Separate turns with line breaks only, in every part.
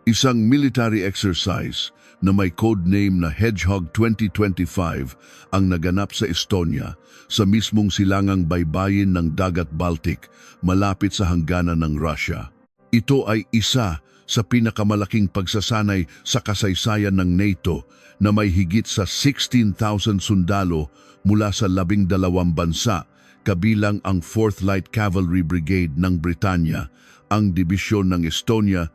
Isang military exercise na may codename na Hedgehog 2025 ang naganap sa Estonia sa mismong silangang baybayin ng Dagat Baltic malapit sa hangganan ng Russia. Ito ay isa sa pinakamalaking pagsasanay sa kasaysayan ng NATO na may higit sa 16,000 sundalo mula sa 12 bansa kabilang ang 4th Light Cavalry Brigade ng Britanya, ang dibisyon ng Estonia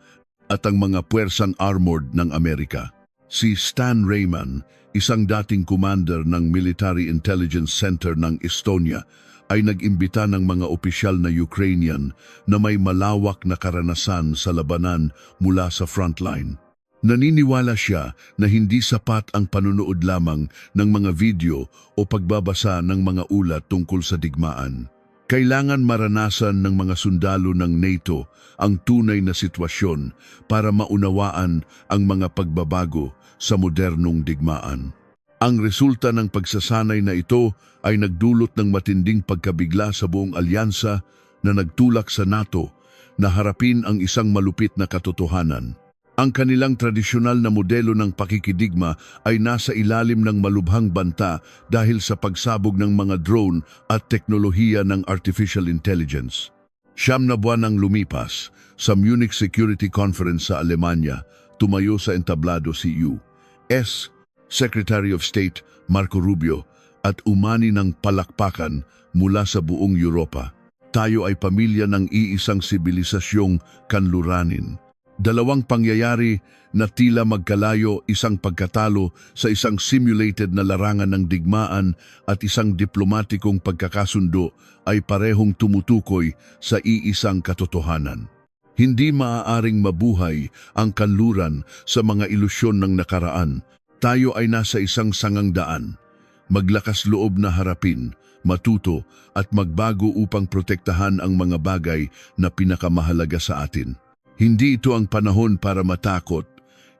at ang mga puwersang armored ng Amerika. Si Stan Rayman, isang dating commander ng Military Intelligence Center ng Estonia, ay nag-imbita ng mga opisyal na Ukrainian na may malawak na karanasan sa labanan mula sa frontline. Naniniwala siya na hindi sapat ang panunood lamang ng mga video o pagbabasa ng mga ulat tungkol sa digmaan. Kailangan maranasan ng mga sundalo ng NATO ang tunay na sitwasyon para maunawaan ang mga pagbabago sa modernong digmaan. Ang resulta ng pagsasanay na ito ay nagdulot ng matinding pagkabigla sa buong alyansa na nagtulak sa NATO na harapin ang isang malupit na katotohanan. Ang kanilang tradisyonal na modelo ng pakikidigma ay nasa ilalim ng malubhang banta dahil sa pagsabog ng mga drone at teknolohiya ng artificial intelligence. 9 na buwan ang lumipas, sa Munich Security Conference sa Alemanya, tumayo sa entablado si U.S. Secretary of State Marco Rubio at umani ng palakpakan mula sa buong Europa. Tayo ay pamilya ng iisang sibilisasyong kanluranin. Dalawang pangyayari na tila magkalayo, isang pagkatalo sa isang simulated na larangan ng digmaan at isang diplomatikong pagkakasundo ay parehong tumutukoy sa iisang katotohanan. Hindi maaaring mabuhay ang kanluran sa mga ilusyon ng nakaraan. Tayo ay nasa isang sangangdaan. Maglakas loob na harapin, matuto at magbago upang protektahan ang mga bagay na pinakamahalaga sa atin. Hindi ito ang panahon para matakot,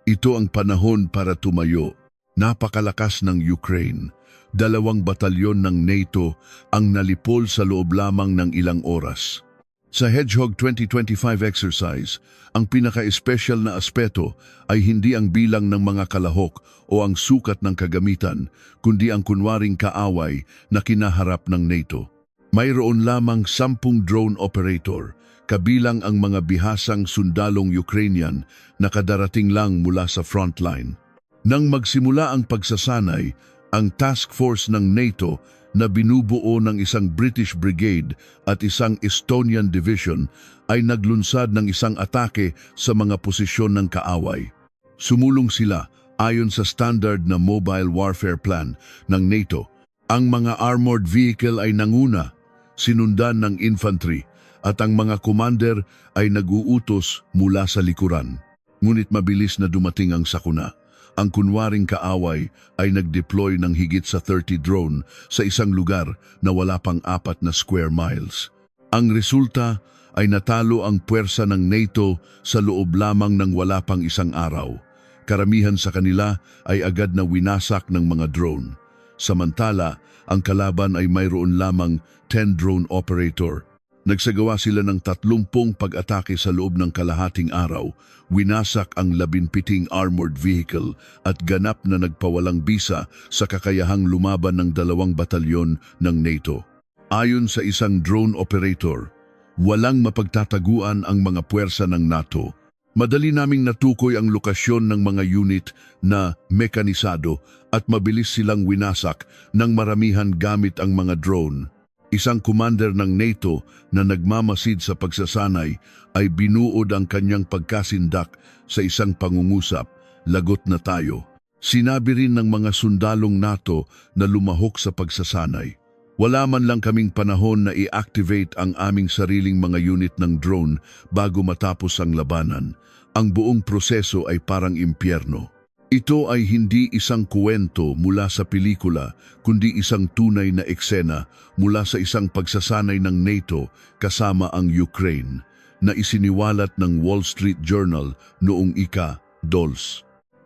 ito ang panahon para tumayo. Napakalakas ng Ukraine. 2 batalyon ng NATO ang nalipol sa loob lamang ng ilang oras. Sa Hedgehog 2025 exercise, ang pinaka-espesyal na aspeto ay hindi ang bilang ng mga kalahok o ang sukat ng kagamitan, kundi ang kunwaring kaaway na kinaharap ng NATO. Mayroon lamang 10 drone operator, kabilang ang mga bihasang sundalong Ukrainian na kadarating lang mula sa frontline. Nang magsimula ang pagsasanay, ang task force ng NATO na binubuo ng isang British Brigade at isang Estonian Division ay naglunsad ng isang atake sa mga posisyon ng kaaway. Sumulong sila ayon sa standard na mobile warfare plan ng NATO. Ang mga armored vehicle ay nanguna, sinundan ng infantry, at ang mga commander ay nag-uutos mula sa likuran. Ngunit mabilis na dumating ang sakuna. Ang kunwaring kaaway ay nag-deploy ng higit sa 30 drone sa isang lugar na wala pang 4 na square miles. Ang resulta ay natalo ang puwersa ng NATO sa loob lamang ng wala pang isang araw. Karamihan sa kanila ay agad na winasak ng mga drone. Samantala, ang kalaban ay mayroon lamang 10 drone operator. Nagsagawa sila ng 30 pag-atake sa loob ng kalahating araw, winasak ang 17 armored vehicle at ganap na nagpawalang bisa sa kakayahang lumaban ng 2 batalyon ng NATO. Ayon sa isang drone operator, walang mapagtataguan ang mga puwersa ng NATO. Madali naming natukoy ang lokasyon ng mga unit na mekanisado at mabilis silang winasak ng maramihan gamit ang mga drone. Isang commander ng NATO na nagmamasid sa pagsasanay ay binuod ang kanyang pagkasindak sa isang pangungusap, lagot na tayo. Sinabi rin ng mga sundalong NATO na lumahok sa pagsasanay. Wala man lang kaming panahon na i-activate ang aming sariling mga unit ng drone bago matapos ang labanan. Ang buong proseso ay parang impyerno. Ito ay hindi isang kuwento mula sa pelikula, kundi isang tunay na eksena mula sa isang pagsasanay ng NATO kasama ang Ukraine, na isiniwalat ng Wall Street Journal noong ika-2.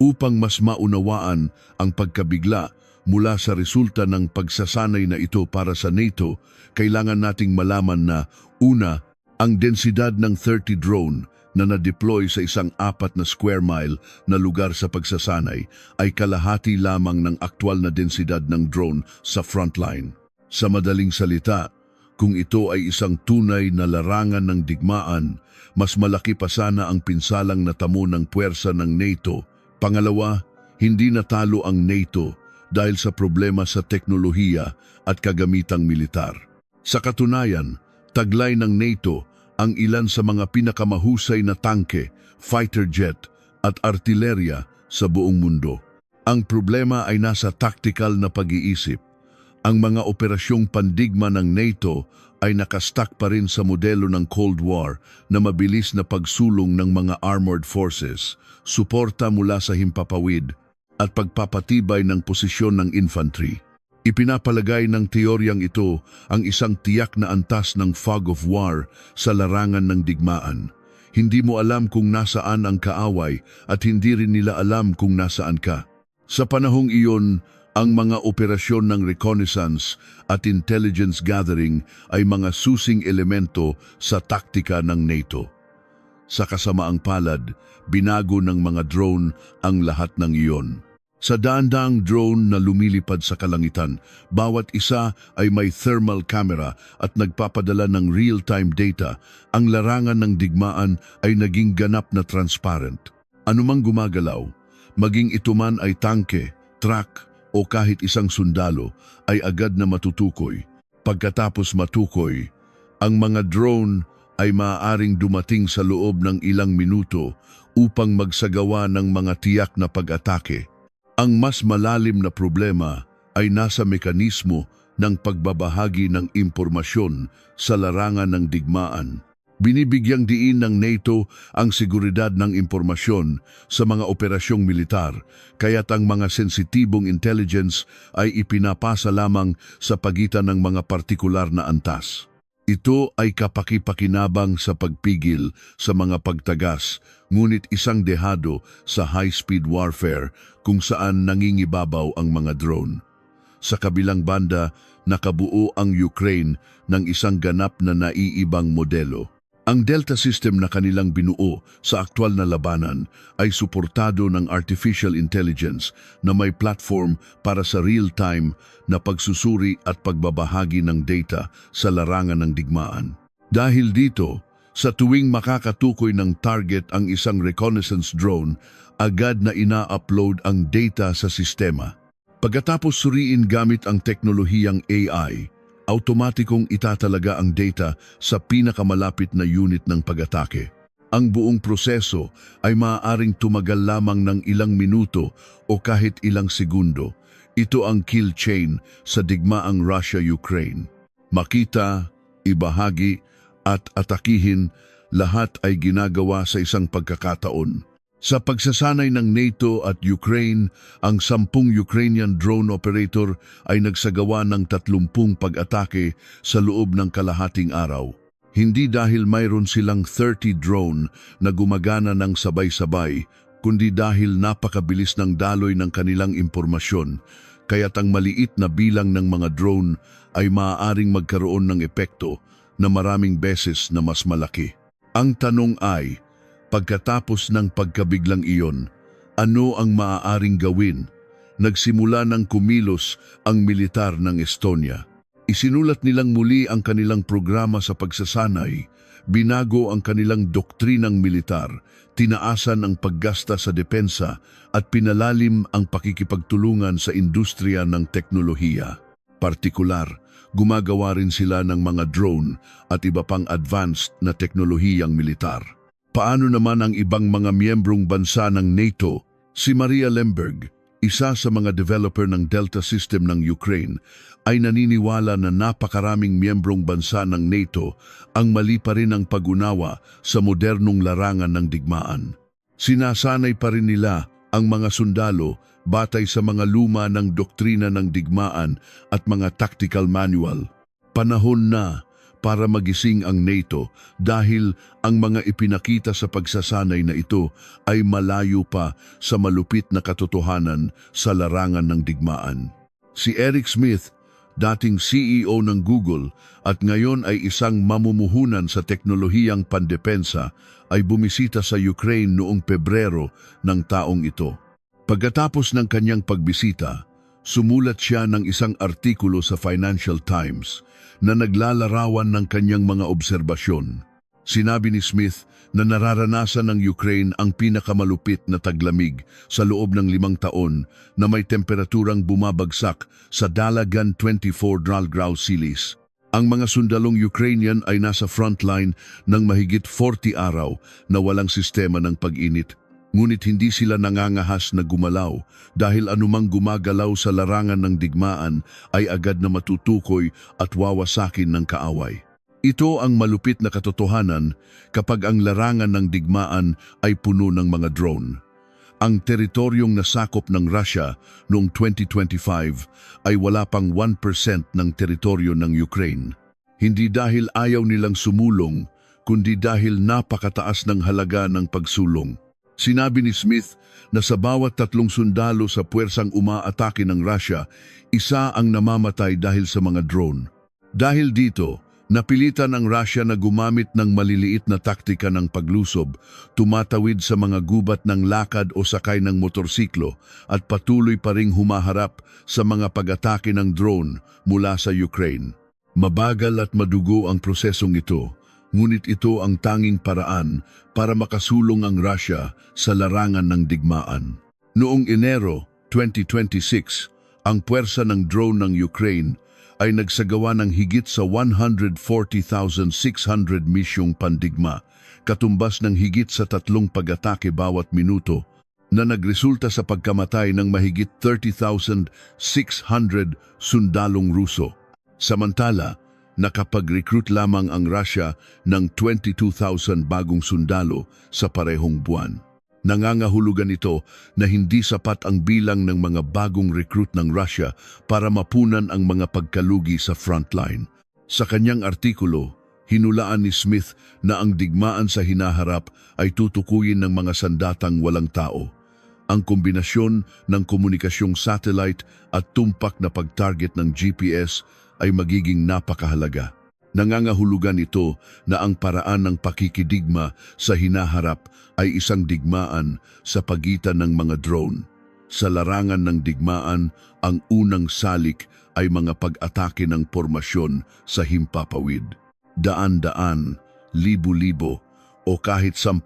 Upang mas maunawaan ang pagkabigla mula sa resulta ng pagsasanay na ito para sa NATO, kailangan nating malaman na, una, ang densidad ng 30 drone na na-deploy sa isang 4 na square mile na lugar sa pagsasanay ay kalahati lamang ng aktwal na densidad ng drone sa frontline. Sa madaling salita, kung ito ay isang tunay na larangan ng digmaan, mas malaki pa sana ang pinsalang natamo ng puwersa ng NATO. Pangalawa, hindi natalo ang NATO dahil sa problema sa teknolohiya at kagamitang militar. Sa katunayan, taglay ng NATO ang ilan sa mga pinakamahusay na tangke, fighter jet at artilerya sa buong mundo. Ang problema ay nasa tactical na pag-iisip. Ang mga operasyong pandigma ng NATO ay nakastack pa rin sa modelo ng Cold War na mabilis na pagsulong ng mga armored forces, suporta mula sa himpapawid at pagpapatibay ng posisyon ng infantry. Ipinapalagay ng teoryang ito ang isang tiyak na antas ng fog of war sa larangan ng digmaan. Hindi mo alam kung nasaan ang kaaway at hindi rin nila alam kung nasaan ka. Sa panahong iyon, ang mga operasyon ng reconnaissance at intelligence gathering ay mga susing elemento sa taktika ng NATO. Sa kasamaang palad, binago ng mga drone ang lahat ng iyon. Sa daan-daang drone na lumilipad sa kalangitan, bawat isa ay may thermal camera at nagpapadala ng real-time data. Ang larangan ng digmaan ay naging ganap na transparent. Anumang gumagalaw, maging ito man ay tangke, truck o kahit isang sundalo, ay agad na matutukoy. Pagkatapos matukoy, ang mga drone ay maaaring dumating sa loob ng ilang minuto upang magsagawa ng mga tiyak na pag-atake. Ang mas malalim na problema ay nasa mekanismo ng pagbabahagi ng impormasyon sa larangan ng digmaan. Binibigyang diin ng NATO ang seguridad ng impormasyon sa mga operasyong militar, kaya't ang mga sensitibong intelligence ay ipinapasa lamang sa pagitan ng mga partikular na antas. Ito ay kapaki-pakinabang sa pagpigil sa mga pagtagas, ngunit isang dehado sa high-speed warfare kung saan nangingibabaw ang mga drone. Sa kabilang banda, nakabuo ang Ukraine ng isang ganap na naiibang modelo. Ang Delta system na kanilang binuo sa aktwal na labanan ay suportado ng artificial intelligence na may platform para sa real-time na pagsusuri at pagbabahagi ng data sa larangan ng digmaan. Dahil dito, sa tuwing makakatukoy ng target ang isang reconnaissance drone, agad na ina-upload ang data sa sistema. Pagkatapos suriin gamit ang teknolohiyang AI, automatikong itatalaga ang data sa pinakamalapit na unit ng pag-atake. Ang buong proseso ay maaaring tumagal lamang ng ilang minuto o kahit ilang segundo. Ito ang kill chain sa digmaang Russia-Ukraine. Makita, ibahagi at atakihin, lahat ay ginagawa sa isang pagkakataon. Sa pagsasanay ng NATO at Ukraine, ang 10 Ukrainian drone operator ay nagsagawa ng 30 pag-atake sa loob ng kalahating araw. Hindi dahil mayroon silang 30 drone na gumagana ng sabay-sabay, kundi dahil napakabilis ng daloy ng kanilang impormasyon, kaya't ang maliit na bilang ng mga drone ay maaaring magkaroon ng epekto na maraming beses na mas malaki. Ang tanong ay, pagkatapos ng pagkabiglang iyon, ano ang maaaring gawin? Nagsimula ng kumilos ang militar ng Estonia. Isinulat nilang muli ang kanilang programa sa pagsasanay, binago ang kanilang doktrinang militar, tinaasan ang paggasta sa depensa at pinalalim ang pakikipagtulungan sa industriya ng teknolohiya. Partikular, gumagawa rin sila ng mga drone at iba pang advanced na teknolohiyang militar. Paano naman ang ibang mga miyembrong bansa ng NATO? Si Maria Lemberg, isa sa mga developer ng Delta system ng Ukraine, ay naniniwala na napakaraming miyembrong bansa ng NATO ang mali pa rin ang pag-unawa sa modernong larangan ng digmaan. Sinasanay pa rin nila ang mga sundalo batay sa mga luma ng doktrina ng digmaan at mga tactical manual. Panahon na para magising ang NATO dahil ang mga ipinakita sa pagsasanay na ito ay malayo pa sa malupit na katotohanan sa larangan ng digmaan. Si Eric Smith, dating CEO ng Google at ngayon ay isang mamumuhunan sa teknolohiyang pandepensa, ay bumisita sa Ukraine noong Pebrero ng taong ito. Pagkatapos ng kanyang pagbisita, sumulat siya ng isang artikulo sa Financial Times na naglalarawan ng kanyang mga obserbasyon. Sinabi ni Smith na nararanasan ng Ukraine ang pinakamalupit na taglamig sa loob ng 5 taon na may temperaturang bumabagsak sa dalagan 24°C. Ang mga sundalong Ukrainian ay nasa frontline ng mahigit 40 araw na walang sistema ng pag-init. Ngunit hindi sila nangangahas na gumalaw dahil anumang gumagalaw sa larangan ng digmaan ay agad na matutukoy at wawasakin ng kaaway. Ito ang malupit na katotohanan kapag ang larangan ng digmaan ay puno ng mga drone. Ang teritoryong nasakop ng Russia noong 2025 ay wala pang 1% ng teritoryo ng Ukraine. Hindi dahil ayaw nilang sumulong, kundi dahil napakataas ng halaga ng pagsulong. Sinabi ni Smith na sa bawat 3 sundalo sa puwersang umaatake ng Russia, isa ang namamatay dahil sa mga drone. Dahil dito, napilitan ang Russia na gumamit ng maliliit na taktika ng paglusob, tumatawid sa mga gubat ng lakad o sakay ng motorsiklo at patuloy pa ring humaharap sa mga pag-atake ng drone mula sa Ukraine. Mabagal at madugo ang prosesong ito, ngunit ito ang tanging paraan para makasulong ang Russia sa larangan ng digmaan. Noong Enero 2026, ang puwersa ng drone ng Ukraine ay nagsagawa ng higit sa 140,600 misyong pandigma, katumbas ng higit sa 3 pag-atake bawat minuto, na nagresulta sa pagkamatay ng mahigit 30,600 sundalong Ruso. Samantala, nakapag-recruit lamang ang Russia ng 22,000 bagong sundalo sa parehong buwan. Nangangahulugan ito na hindi sapat ang bilang ng mga bagong recruit ng Russia para mapunan ang mga pagkalugi sa frontline. Sa kanyang artikulo, hinulaan ni Smith na ang digmaan sa hinaharap ay tutukuyin ng mga sandatang walang tao. Ang kombinasyon ng komunikasyong satellite at tumpak na pag-target ng GPS ay magiging napakahalaga. Nangangahulugan ito na ang paraan ng pakikidigma sa hinaharap ay isang digmaan sa pagitan ng mga drone. Sa larangan ng digmaan, ang unang salik ay mga pag-atake ng pormasyon sa himpapawid. Daan-daan, libo-libo, o kahit 10,000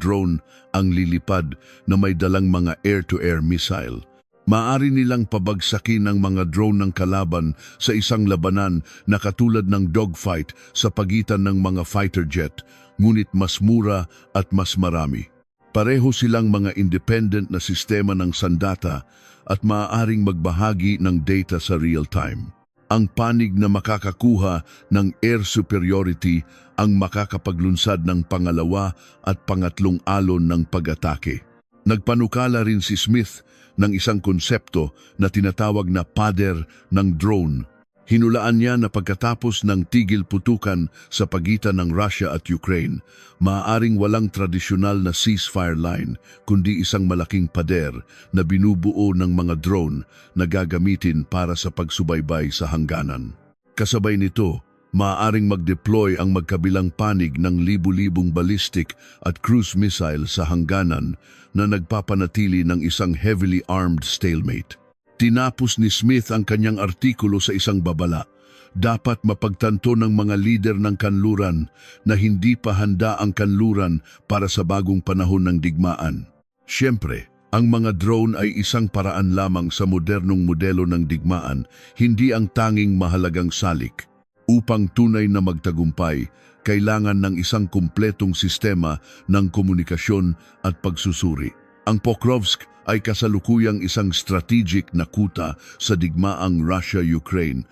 drone ang lilipad na may dalang mga air-to-air missile. Maaari nilang pabagsakin ang mga drone ng kalaban sa isang labanan na katulad ng dogfight sa pagitan ng mga fighter jet, ngunit mas mura at mas marami. Pareho silang mga independent na sistema ng sandata at maaaring magbahagi ng data sa real time. Ang panig na makakakuha ng air superiority ang makakapaglunsad ng pangalawa at pangatlong alon ng pag-atake. Nagpanukala rin si Smith ng isang konsepto na tinatawag na pader ng drone. Hinulaan niya na pagkatapos ng tigil putukan sa pagitan ng Russia at Ukraine, maaaring walang tradisyonal na ceasefire line, kundi isang malaking pader na binubuo ng mga drone na gagamitin para sa pagsubaybay sa hangganan. Kasabay nito, maaaring mag-deploy ang magkabilang panig ng libu-libong ballistic at cruise missile sa hangganan na nagpapanatili ng isang heavily armed stalemate. Tinapos ni Smith ang kanyang artikulo sa isang babala. Dapat mapagtanto ng mga lider ng kanluran na hindi pa handa ang kanluran para sa bagong panahon ng digmaan. Siyempre, ang mga drone ay isang paraan lamang sa modernong modelo ng digmaan, hindi ang tanging mahalagang salik. Upang tunay na magtagumpay, kailangan ng isang kumpletong sistema ng komunikasyon at pagsusuri. Ang Pokrovsk ay kasalukuyang isang strategic na kuta sa digmaang Russia-Ukraine.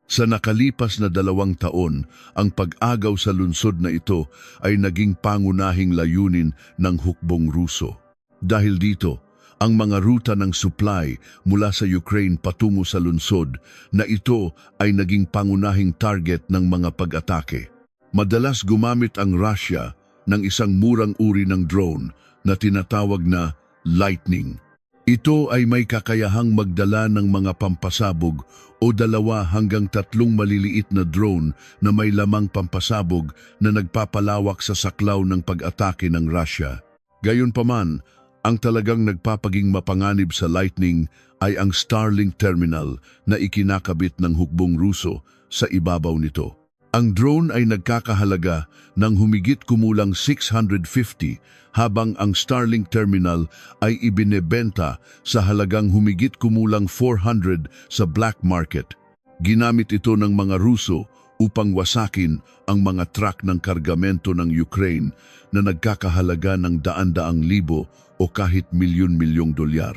Sa nakalipas na 2 taon, ang pag-agaw sa lungsod na ito ay naging pangunahing layunin ng hukbong Ruso. Dahil dito, ang mga ruta ng supply mula sa Ukraine patungo sa lungsod na ito ay naging pangunahing target ng mga pag-atake. Madalas gumamit ang Russia ng isang murang uri ng drone na tinatawag na Lightning. Ito ay may kakayahang magdala ng mga pampasabog o 2 hanggang 3 maliliit na drone na may lamang pampasabog na nagpapalawak sa saklaw ng pag-atake ng Russia. Gayunpaman, ang talagang nagpapaging mapanganib sa Lightning ay ang Starlink terminal na ikinakabit ng hukbong Ruso sa ibabaw nito. Ang drone ay nagkakahalaga ng humigit kumulang 650 habang ang Starlink terminal ay ibinebenta sa halagang humigit kumulang 400 sa black market. Ginamit ito ng mga Ruso upang wasakin ang mga truck ng kargamento ng Ukraine na nagkakahalaga ng daan-daang libo o kahit milyon-milyong dolyar.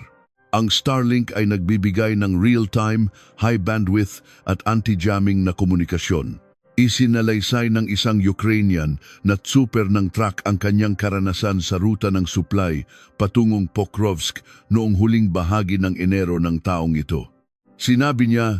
Ang Starlink ay nagbibigay ng real-time, high bandwidth at anti-jamming na komunikasyon. Isinalaysay ng isang Ukrainian na super ng truck ang kanyang karanasan sa ruta ng supply patungong Pokrovsk noong huling bahagi ng Enero ng taong ito. Sinabi niya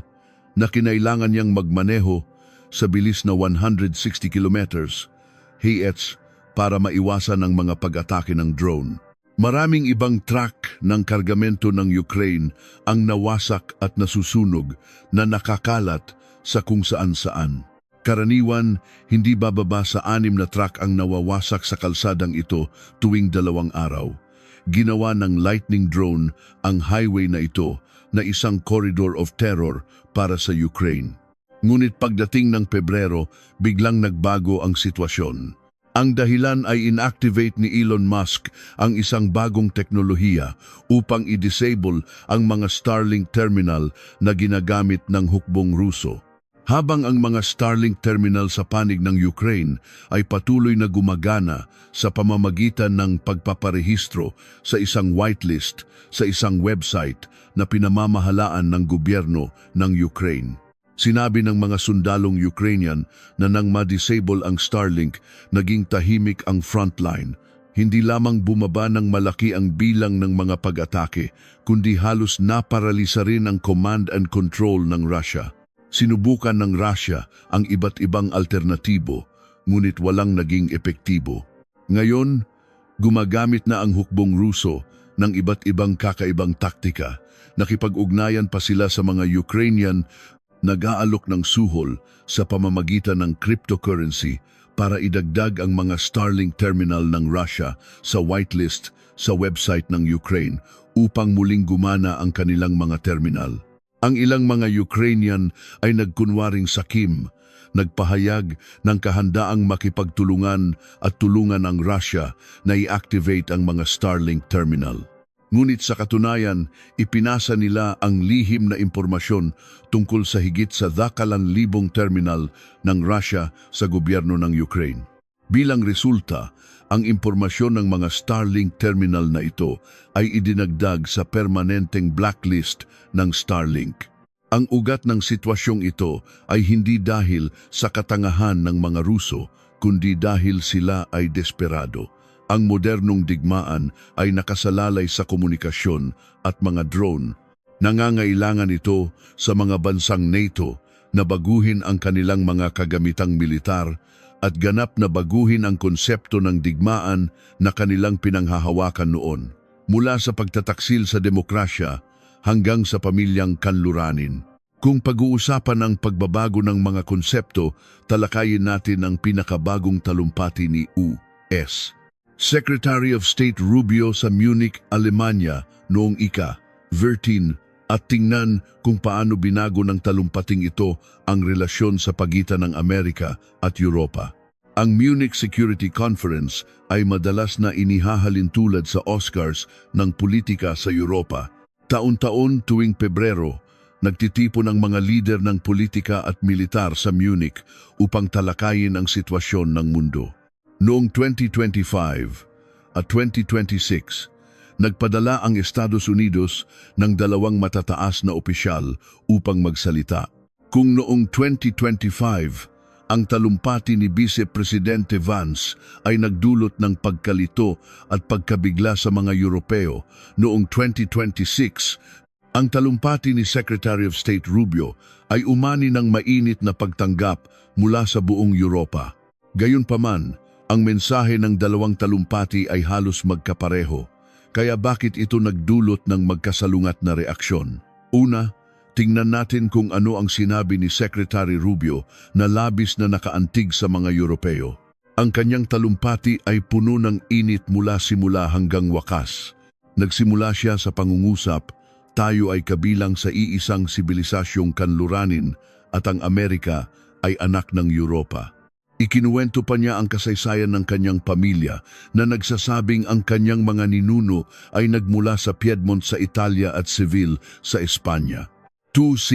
na kinailangan niyang magmaneho sa bilis na 160 kilometers (h) para maiwasan ang mga pag-atake ng drone. Maraming ibang truck ng kargamento ng Ukraine ang nawasak at nasusunog na nakakalat sa kung saan-saan. Karaniwan, hindi bababa sa 6 na truck ang nawawasak sa kalsadang ito tuwing 2 araw. Ginawa ng Lightning drone ang highway na ito na isang corridor of terror para sa Ukraine. Ngunit pagdating ng Pebrero, biglang nagbago ang sitwasyon. Ang dahilan ay inactivate ni Elon Musk ang isang bagong teknolohiya upang i-disable ang mga Starlink terminal na ginagamit ng hukbong Ruso. Habang ang mga Starlink terminal sa panig ng Ukraine ay patuloy na gumagana sa pamamagitan ng pagpaparehistro sa isang whitelist sa isang website na pinamamahalaan ng gobyerno ng Ukraine. Sinabi ng mga sundalong Ukrainian na nang ma-disable ang Starlink, naging tahimik ang frontline. Hindi lamang bumaba ng malaki ang bilang ng mga pag-atake, kundi halos naparalisa rin ang command and control ng Russia. Sinubukan ng Russia ang iba't ibang alternatibo, ngunit walang naging epektibo. Ngayon, gumagamit na ang hukbong Ruso ng iba't ibang kakaibang taktika. Nakipag-ugnayan pa sila sa mga Ukrainian, nag-aalok ng suhol sa pamamagitan ng cryptocurrency para idagdag ang mga Starlink terminal ng Russia sa whitelist sa website ng Ukraine upang muling gumana ang kanilang mga terminal. Ang ilang mga Ukrainian ay nagkunwaring sakim, nagpahayag ng kahandaang makipagtulungan at tulungan ang Russia na i-activate ang mga Starlink terminal. Ngunit sa katunayan, ipinasa nila ang lihim na impormasyon tungkol sa higit sa 2,000 terminal ng Russia sa gobyerno ng Ukraine. Bilang resulta, ang impormasyon ng mga Starlink terminal na ito ay idinagdag sa permanenteng blacklist ng Starlink. Ang ugat ng sitwasyong ito ay hindi dahil sa katangahan ng mga Ruso, kundi dahil sila ay desperado. Ang modernong digmaan ay nakasalalay sa komunikasyon at mga drone. Nangangailangan ito sa mga bansang NATO na baguhin ang kanilang mga kagamitang militar at ganap na baguhin ang konsepto ng digmaan na kanilang pinanghahawakan noon. Mula sa pagtataksil sa demokrasya hanggang sa pamilyang kanluranin. Kung pag-uusapan ang pagbabago ng mga konsepto, talakayin natin ang pinakabagong talumpati ni U.S. Secretary of State Rubio sa Munich, Alemanya noong ika-13 at tingnan kung paano binago ng talumpating ito ang relasyon sa pagitan ng Amerika at Europa. Ang Munich Security Conference ay madalas na inihahalin tulad sa Oscars ng politika sa Europa. Taon-taon tuwing Pebrero, nagtitipon ang mga lider ng politika at militar sa Munich upang talakayin ang sitwasyon ng mundo. Noong 2025 at 2026, nagpadala ang Estados Unidos ng 2 matataas na opisyal upang magsalita. Kung noong 2025, ang talumpati ni Vice Presidente Vance ay nagdulot ng pagkalito at pagkabigla sa mga Europeo, noong 2026, ang talumpati ni Secretary of State Rubio ay umani ng mainit na pagtanggap mula sa buong Europa. Gayunpaman, ang mensahe ng 2 talumpati ay halos magkapareho. Kaya bakit ito nagdulot ng magkasalungat na reaksyon? Una, tingnan natin kung ano ang sinabi ni Secretary Rubio na labis na nakaantig sa mga Europeo. Ang kanyang talumpati ay puno ng init mula simula hanggang wakas. Nagsimula siya sa pangungusap, tayo ay kabilang sa iisang sibilisasyong kanluranin at ang Amerika ay anak ng Europa. Ikinuwento pa niya ang kasaysayan ng kanyang pamilya na nagsasabing ang kanyang mga ninuno ay nagmula sa Piedmont sa Italia at Seville sa Espanya. 50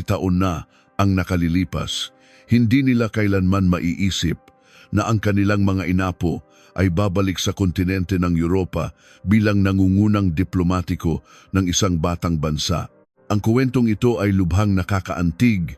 taon na ang nakalilipas. Hindi nila kailanman maiisip na ang kanilang mga inapo ay babalik sa kontinente ng Europa bilang nangungunang diplomatiko ng isang batang bansa. Ang kwentong ito ay lubhang nakakaantig,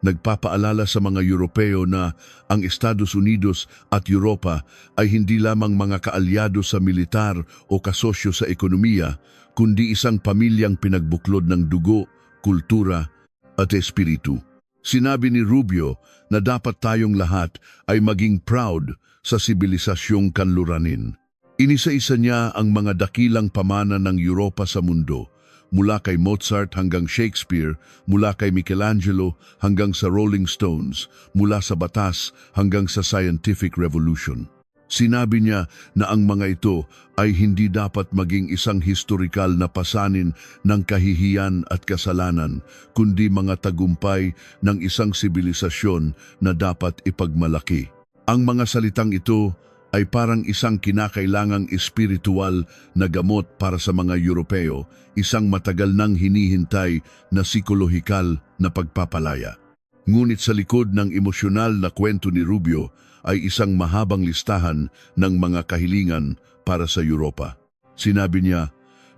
nagpapaalala sa mga Europeo na ang Estados Unidos at Europa ay hindi lamang mga kaalyado sa militar o kasosyo sa ekonomiya, kundi isang pamilyang pinagbuklod ng dugo, kultura at espiritu. Sinabi ni Rubio na dapat tayong lahat ay maging proud sa sibilisasyong kanluranin. Inisa-isa niya ang mga dakilang pamana ng Europa sa mundo, mula kay Mozart hanggang Shakespeare, mula kay Michelangelo hanggang sa Rolling Stones, mula sa batas hanggang sa scientific revolution. Sinabi niya na ang mga ito ay hindi dapat maging isang historikal na pasanin ng kahihiyan at kasalanan, kundi mga tagumpay ng isang sibilisasyon na dapat ipagmalaki. Ang mga salitang ito ay parang isang kinakailangang espiritual na gamot para sa mga Europeo, isang matagal nang hinihintay na psikolohikal na pagpapalaya. Ngunit sa likod ng emosyonal na kwento ni Rubio ay isang mahabang listahan ng mga kahilingan para sa Europa. Sinabi niya,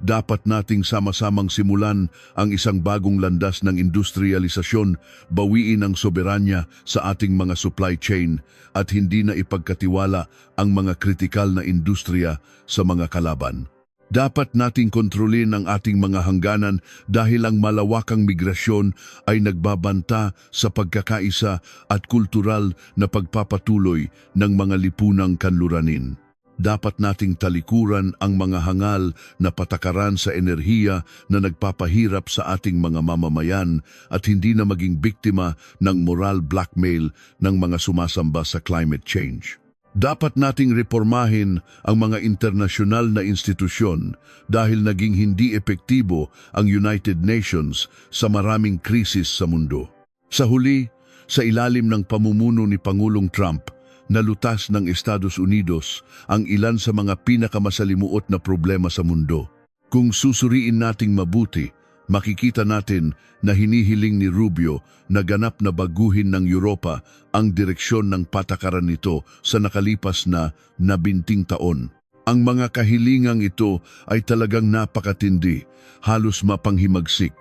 dapat nating sama-samang simulan ang isang bagong landas ng industrialisasyon, bawiin ang soberanya sa ating mga supply chain at hindi na ipagkatiwala ang mga kritikal na industriya sa mga kalaban. Dapat nating kontrolin ang ating mga hangganan dahil ang malawakang migrasyon ay nagbabanta sa pagkakaisa at kultural na pagpapatuloy ng mga lipunang kanluranin. Dapat nating talikuran ang mga hangal na patakaran sa enerhiya na nagpapahirap sa ating mga mamamayan at hindi na maging biktima ng moral blackmail ng mga sumasamba sa climate change. Dapat nating reformahin ang mga internasyonal na institusyon dahil naging hindi epektibo ang United Nations sa maraming krisis sa mundo. Sa huli, sa ilalim ng pamumuno ni Pangulong Trump, nalutas ng Estados Unidos ang ilan sa mga pinakamasalimuot na problema sa mundo. Kung susuriin nating mabuti, makikita natin na hinihiling ni Rubio na ganap na baguhin ng Europa ang direksyon ng patakaran nito sa nakalipas na 19 taon. Ang mga kahilingang ito ay talagang napakatindi, halos mapanghimagsik.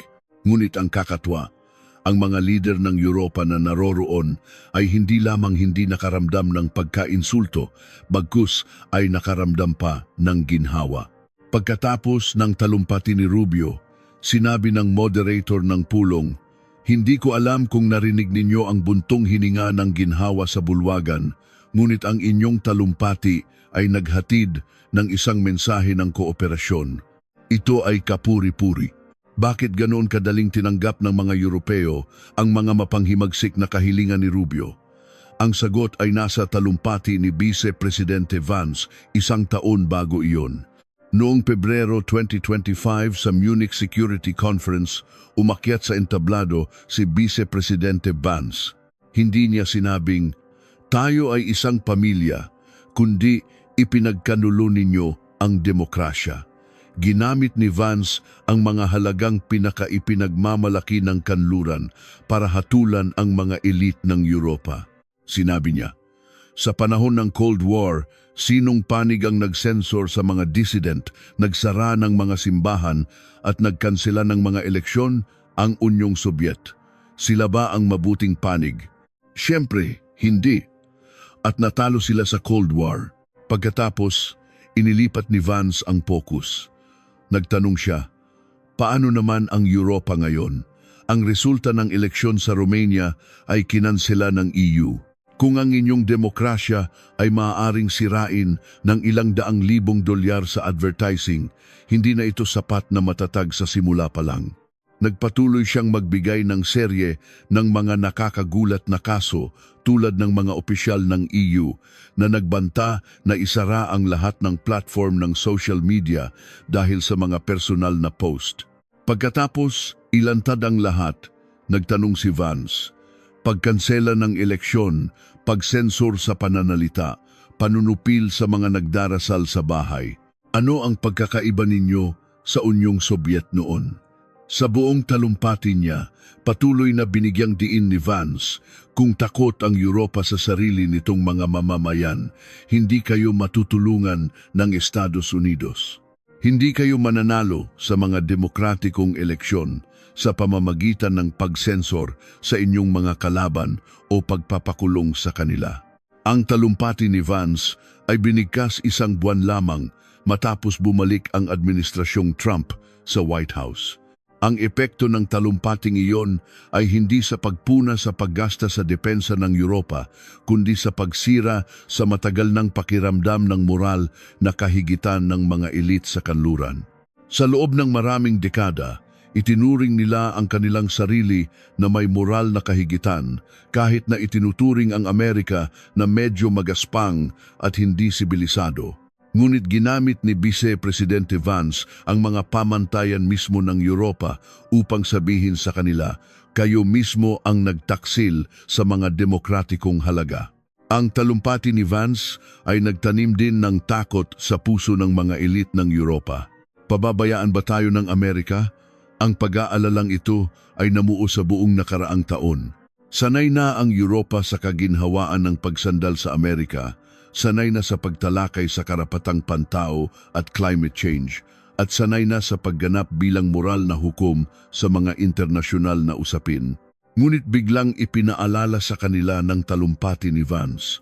Ngunit ang kakatwa, ang mga lider ng Europa na naroroon ay hindi lamang hindi nakaramdam ng pagkainsulto, bagkus ay nakaramdam pa ng ginhawa. Pagkatapos ng talumpati ni Rubio, sinabi ng moderator ng pulong, "Hindi ko alam kung narinig ninyo ang buntong hininga ng ginhawa sa bulwagan, ngunit ang inyong talumpati ay naghatid ng isang mensahe ng kooperasyon. Ito ay kapuri-puri." Bakit ganoon kadaling tinanggap ng mga Europeo ang mga mapanghimagsik na kahilingan ni Rubio? Ang sagot ay nasa talumpati ni Vice Presidente Vance 1 taon bago iyon. Noong Pebrero 2025 sa Munich Security Conference, umakyat sa entablado si Vice Presidente Vance. Hindi niya sinabing, "Tayo ay isang pamilya," kundi ipinagkanulo ninyo ang demokrasya. Ginamit ni Vance ang mga halagang pinakaipinagmamalaki ng kanluran para hatulan ang mga elite ng Europa. Sinabi niya, sa panahon ng Cold War, sinong panig ang nagsensor sa mga dissident, nagsara ng mga simbahan at nagkansela ng mga eleksyon? Ang Unyong Sobyet. Sila ba ang mabuting panig? Siyempre, hindi. At natalo sila sa Cold War. Pagkatapos, inilipat ni Vance ang focus. Nagtanong siya, paano naman ang Europa ngayon? Ang resulta ng eleksyon sa Romania ay kinansela ng EU. Kung ang inyong demokrasya ay maaaring sirain ng ilang daang libong dolyar sa advertising, hindi na ito sapat na matatag sa simula pa lang. Nagpatuloy siyang magbigay ng serye ng mga nakakagulat na kaso tulad ng mga opisyal ng EU na nagbanta na isara ang lahat ng platform ng social media dahil sa mga personal na post. Pagkatapos, ilantad ang lahat, nagtanong si Vance. Pagkansela ng eleksyon, pagsensor sa pananalita, panunupil sa mga nagdarasal sa bahay. Ano ang pagkakaiba ninyo sa Unyong Sobyet noon? Sa buong talumpati niya, patuloy na binigyang diin ni Vance, kung takot ang Europa sa sarili nitong mga mamamayan, hindi kayo matutulungan ng Estados Unidos. Hindi kayo mananalo sa mga demokratikong eleksyon sa pamamagitan ng pagsensor sa inyong mga kalaban o pagpapakulong sa kanila. Ang talumpati ni Vance ay binigkas 1 buwan lamang matapos bumalik ang administrasyong Trump sa White House. Ang epekto ng talumpating iyon ay hindi sa pagpuna sa paggasta sa depensa ng Europa, kundi sa pagsira sa matagal ng pakiramdam ng moral na kahigitan ng mga elite sa kanluran. Sa loob ng maraming dekada, itinuring nila ang kanilang sarili na may moral na kahigitan kahit na itinuturing ang Amerika na medyo magaspang at hindi sibilisado. Ngunit ginamit ni Vice Presidente Vance ang mga pamantayan mismo ng Europa upang sabihin sa kanila, kayo mismo ang nagtaksil sa mga demokratikong halaga. Ang talumpati ni Vance ay nagtanim din ng takot sa puso ng mga elite ng Europa. Pababayaan ba tayo ng Amerika? Ang pag-aalalang ito ay namuo sa buong nakaraang taon. Sanay na ang Europa sa kaginhawaan ng pagsandal sa Amerika, sanay na sa pagtalakay sa karapatang pantao at climate change, at sanay na sa pagganap bilang moral na hukom sa mga internasyonal na usapin. Ngunit biglang ipinaalala sa kanila ng talumpati ni Vance,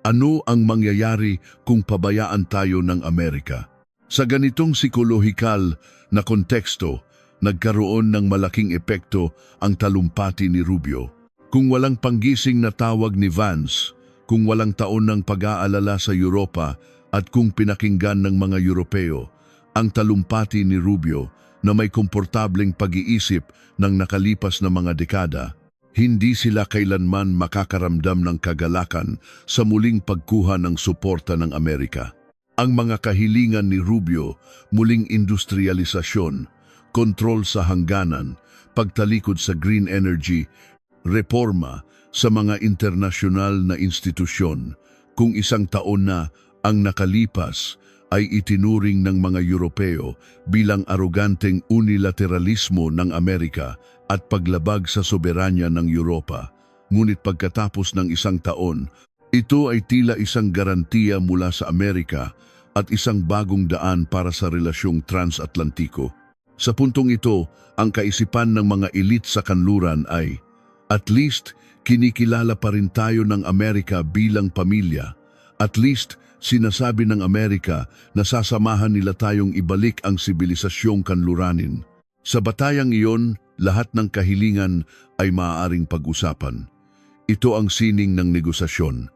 ano ang mangyayari kung pabayaan tayo ng Amerika? Sa ganitong psikolohikal na konteksto, nagkaroon ng malaking epekto ang talumpati ni Rubio. Kung walang panggising na tawag ni Vance, kung walang taon ng pag-aalala sa Europa at kung pinakinggan ng mga Europeo, ang talumpati ni Rubio na may komportableng pag-iisip ng nakalipas na mga dekada, hindi sila kailanman makakaramdam ng kagalakan sa muling pagkuha ng suporta ng Amerika. Ang mga kahilingan ni Rubio, muling industrialisasyon, kontrol sa hangganan, pagtalikod sa green energy, reforma sa mga internasyonal na institusyon, kung 1 taon na ang nakalipas ay itinuring ng mga Europeo bilang aroganteng unilateralismo ng Amerika at paglabag sa soberanya ng Europa. Ngunit pagkatapos ng 1 taon, ito ay tila isang garantiya mula sa Amerika at isang bagong daan para sa relasyong transatlantiko. Sa puntong ito, ang kaisipan ng mga elite sa kanluran ay, at least, kinikilala pa rin tayo ng Amerika bilang pamilya. At least, sinasabi ng Amerika na sasamahan nila tayong ibalik ang sibilisasyong kanluranin. Sa batayang iyon, lahat ng kahilingan ay maaaring pag-usapan. Ito ang sining ng negosasyon.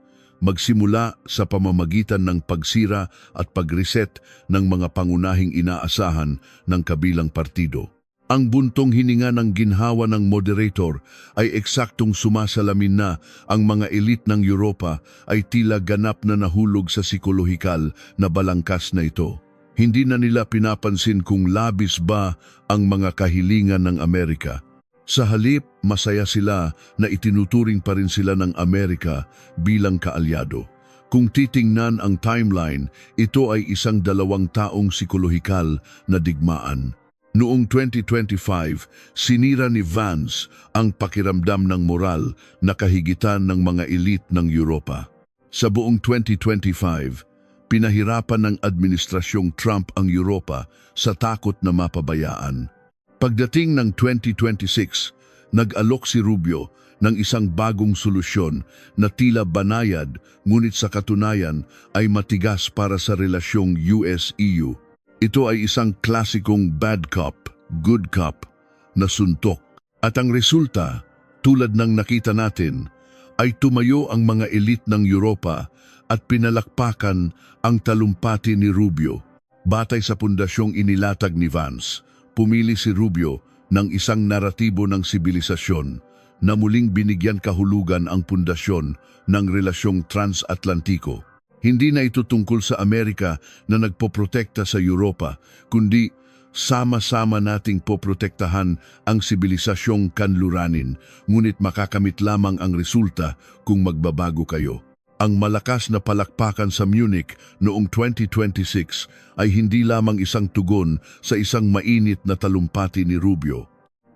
Magsimula sa pamamagitan ng pagsira at pag-reset ng mga pangunahing inaasahan ng kabilang partido. Ang buntong hininga ng ginhawa ng moderator ay eksaktong sumasalamin na ang mga elite ng Europa ay tila ganap na nahulog sa psikolohikal na balangkas na ito. Hindi na nila pinapansin kung labis ba ang mga kahilingan ng Amerika. Sa halip, masaya sila na itinuturing pa rin sila ng Amerika bilang kaalyado. Kung titingnan ang timeline, ito ay 2 taong psikolohikal na digmaan. Noong 2025, sinira ni Vance ang pakiramdam ng moral na kahigitan ng mga elite ng Europa. Sa buong 2025, pinahirapan ng administrasyong Trump ang Europa sa takot na mapabayaan. Pagdating ng 2026, nag-alok si Rubio ng isang bagong solusyon na tila banayad ngunit sa katunayan ay matigas para sa relasyong US-EU. Ito ay isang klasikong bad cop, good cop na suntok. At ang resulta, tulad ng nakita natin, ay tumayo ang mga elite ng Europa at pinalakpakan ang talumpati ni Rubio. Batay sa pundasyong inilatag ni Vance, pumili si Rubio ng isang naratibo ng sibilisasyon na muling binigyan kahulugan ang pundasyon ng relasyong transatlantiko. Hindi na ito tungkol sa Amerika na nagpoprotekta sa Europa, kundi sama-sama nating poprotektahan ang sibilisasyong kanluranin, ngunit makakamit lamang ang resulta kung magbabago kayo. Ang malakas na palakpakan sa Munich noong 2026 ay hindi lamang isang tugon sa isang mainit na talumpati ni Rubio.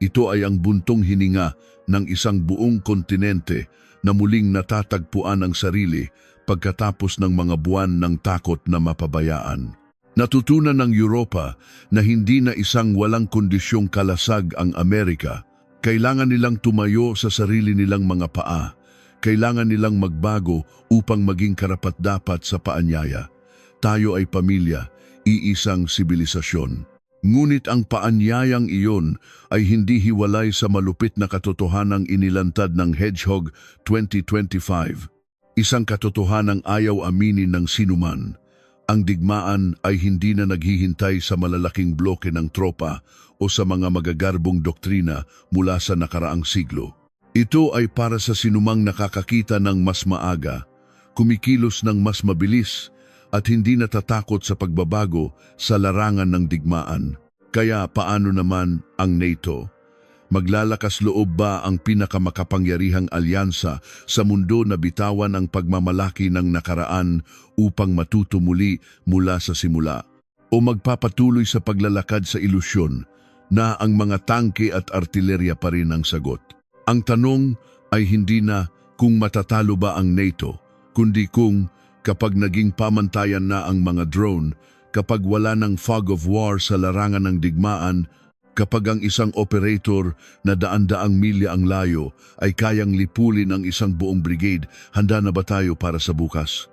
Ito ay ang buntong hininga ng isang buong kontinente na muling natatagpuan ang sarili pagkatapos ng mga buwan ng takot na mapabayaan. Natutunan ng Europa na hindi na isang walang kondisyong kalasag ang Amerika. Kailangan nilang tumayo sa sarili nilang mga paa. Kailangan nilang magbago upang maging karapat-dapat sa paanyaya. Tayo ay pamilya, iisang sibilisasyon. Ngunit ang paanyayang iyon ay hindi hiwalay sa malupit na katotohanang inilantad ng Hedgehog 2025. Isang katotohanang ayaw aminin ng sinuman. Ang digmaan ay hindi na naghihintay sa malalaking bloke ng tropa o sa mga magagarbong doktrina mula sa nakaraang siglo. Ito ay para sa sinumang nakakakita ng mas maaga, kumikilos ng mas mabilis, at hindi natatakot sa pagbabago sa larangan ng digmaan. Kaya paano naman ang NATO? Maglalakas loob ba ang pinakamakapangyarihang alyansa sa mundo na bitawan ang pagmamalaki ng nakaraan upang matuto muli mula sa simula? O magpapatuloy sa paglalakad sa ilusyon na ang mga tangke at artilerya pa rin ang sagot? Ang tanong ay hindi na kung matatalo ba ang NATO, kundi kung kapag naging pamantayan na ang mga drone, kapag wala ng fog of war sa larangan ng digmaan, kapag ang isang operator na daan-daang milya ang layo ay kayang lipulin ang isang buong brigade, handa na ba tayo para sa bukas?